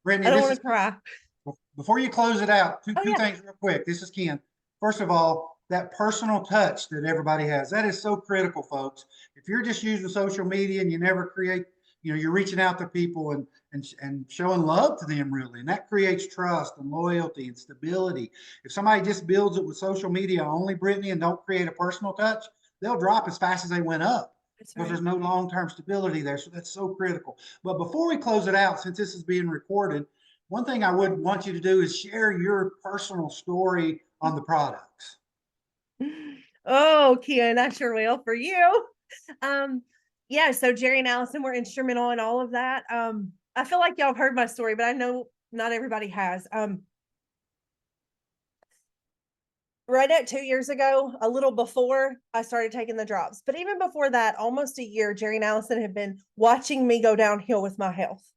Brittany, I don't this want is to cry. before you close it out, two, Oh two yeah. things real quick. This is Ken. First of all, that personal touch that everybody has, that is so critical, folks. If you're just using social media and you never create, you're reaching out to people and showing love to them really, and that creates trust and loyalty and stability. If somebody just builds it with social media only, Brittany, and don't create a personal touch, they'll drop as fast as they went up That's because right. there's no long-term stability there. So that's so critical. But before we close it out, since this is being recorded, one thing I would want you to do is share your personal story on the products. Oh, Ken, I sure will for you. Um, yeah, so Jerry and Allison were instrumental in all of that. I feel like y'all have heard my story, but I know not everybody has. Right at 2 years ago, a little before I started taking the drops, but even before that, almost a year, Jerry and Allison had been watching me go downhill with my health.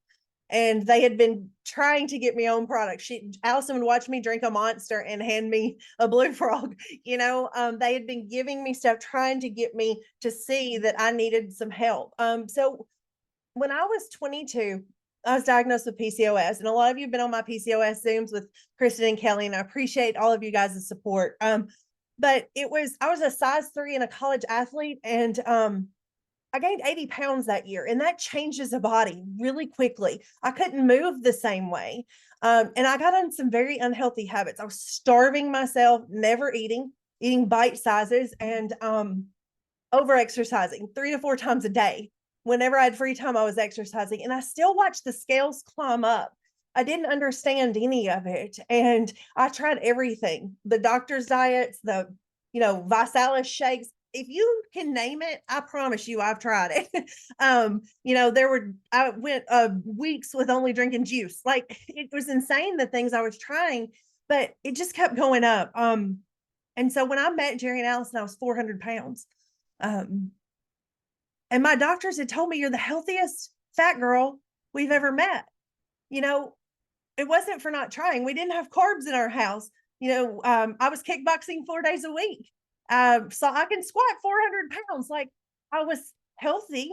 And they had been trying to get me on products. Allison would watch me drink a Monster and hand me a Blue Frog. They had been giving me stuff, trying to get me to see that I needed some help. So when I was 22, I was diagnosed with PCOS, and a lot of you have been on my PCOS Zooms with Kristen and Kelly, and I appreciate all of you guys' support. But I was a size 3 and a college athlete, and I gained 80 pounds that year, and that changes a body really quickly. I couldn't move the same way. And I got on some very unhealthy habits. I was starving myself, never eating bite sizes, and over exercising 3 to 4 times a day. Whenever I had free time, I was exercising, and I still watched the scales climb up. I didn't understand any of it. And I tried everything, the doctor's diets, Visalis shakes. If you can name it, I promise you I've tried it. I went weeks with only drinking juice. Like, it was insane, the things I was trying, but it just kept going up. And so when I met Jerry and Allison, I was 400 pounds. Um, and my doctors had told me, you're the healthiest fat girl we've ever met. You know, it wasn't for not trying. We didn't have carbs in our house. I was kickboxing 4 days a week. So I can squat 400 pounds. Like, I was healthy,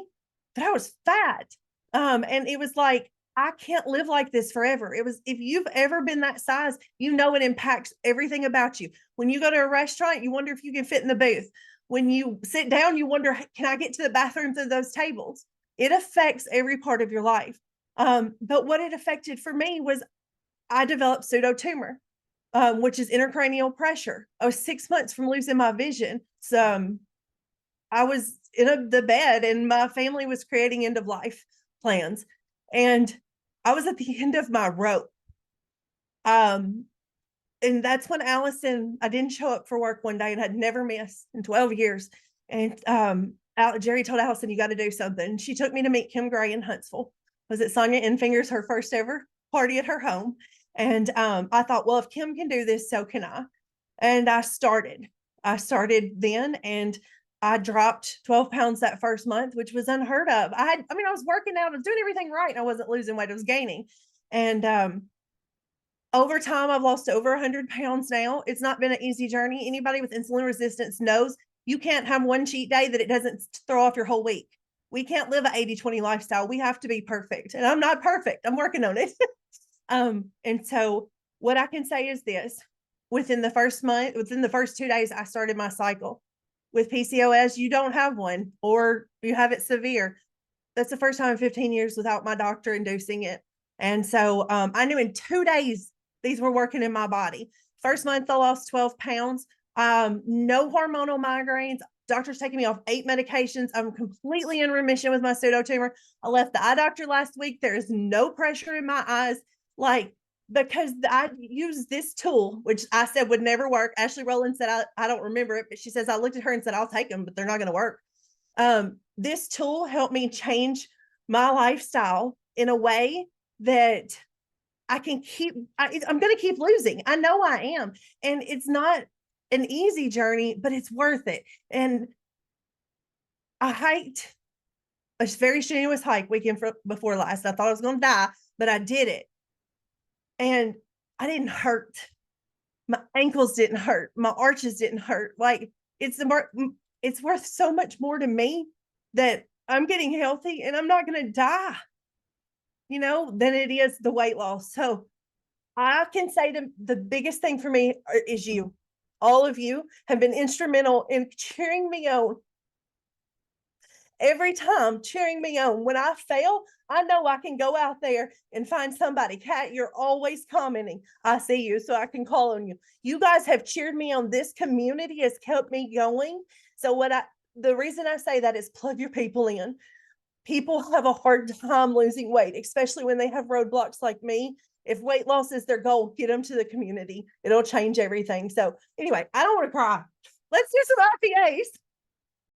but I was fat. And it was like, I can't live like this forever. It was, if you've ever been that size, it impacts everything about you. When you go to a restaurant, you wonder if you can fit in the booth. When you sit down, you wonder, can I get to the bathroom through those tables? It affects every part of your life. But what it affected for me was I developed pseudotumor, which is intracranial pressure. I was 6 months from losing my vision. So I was in the bed, and my family was creating end of life plans. And I was at the end of my rope. And that's when I didn't show up for work one day, and had never missed in 12 years. And Jerry told Allison, you got to do something. She took me to meet Kim Gray in Huntsville. Was it Sonia Enfinger's, her first ever party at her home? And I thought, well, if Kim can do this, so can I. And I started then, and I dropped 12 pounds that first month, which was unheard of. I was working out, I was doing everything right, and I wasn't losing weight, I was gaining. And over time, I've lost over 100 pounds now. It's not been an easy journey. Anybody with insulin resistance knows you can't have one cheat day that it doesn't throw off your whole week. We can't live an 80-20 lifestyle. We have to be perfect. And I'm not perfect. I'm working on it. And so what I can say is this: within the first 2 days, I started my cycle. With PCOS, you don't have one, or you have it severe. That's the first time in 15 years without my doctor inducing it. And so I knew in 2 days these were working in my body. First month, I lost 12 pounds. No hormonal migraines. Doctor's taking me off 8 medications. I'm completely in remission with my pseudotumor. I left the eye doctor last week. There is no pressure in my eyes, because I use this tool, which I said would never work. Ashley Rowland said, I don't remember it, but she says, I looked at her and said, I'll take them, but they're not going to work. This tool helped me change my lifestyle in a way that I'm going to keep losing. I know I am. And it's not an easy journey, but it's worth it. And I hiked a very strenuous hike weekend before last. I thought I was going to die, but I did it. And I didn't hurt. My ankles didn't hurt. My arches didn't hurt. Like, it's worth so much more to me that I'm getting healthy and I'm not going to die. than it is the weight loss. So I can say the biggest thing for me is you. All of you have been instrumental in cheering me on every time, cheering me on. When I fail, I know I can go out there and find somebody. Kat, you're always commenting. I see you, so I can call on you. You guys have cheered me on. This community has kept me going. So the reason I say that is plug your people in. People have a hard time losing weight, especially when they have roadblocks like me. If weight loss is their goal, get them to the community. It'll change everything. So anyway, I don't want to cry. Let's do some IPAs.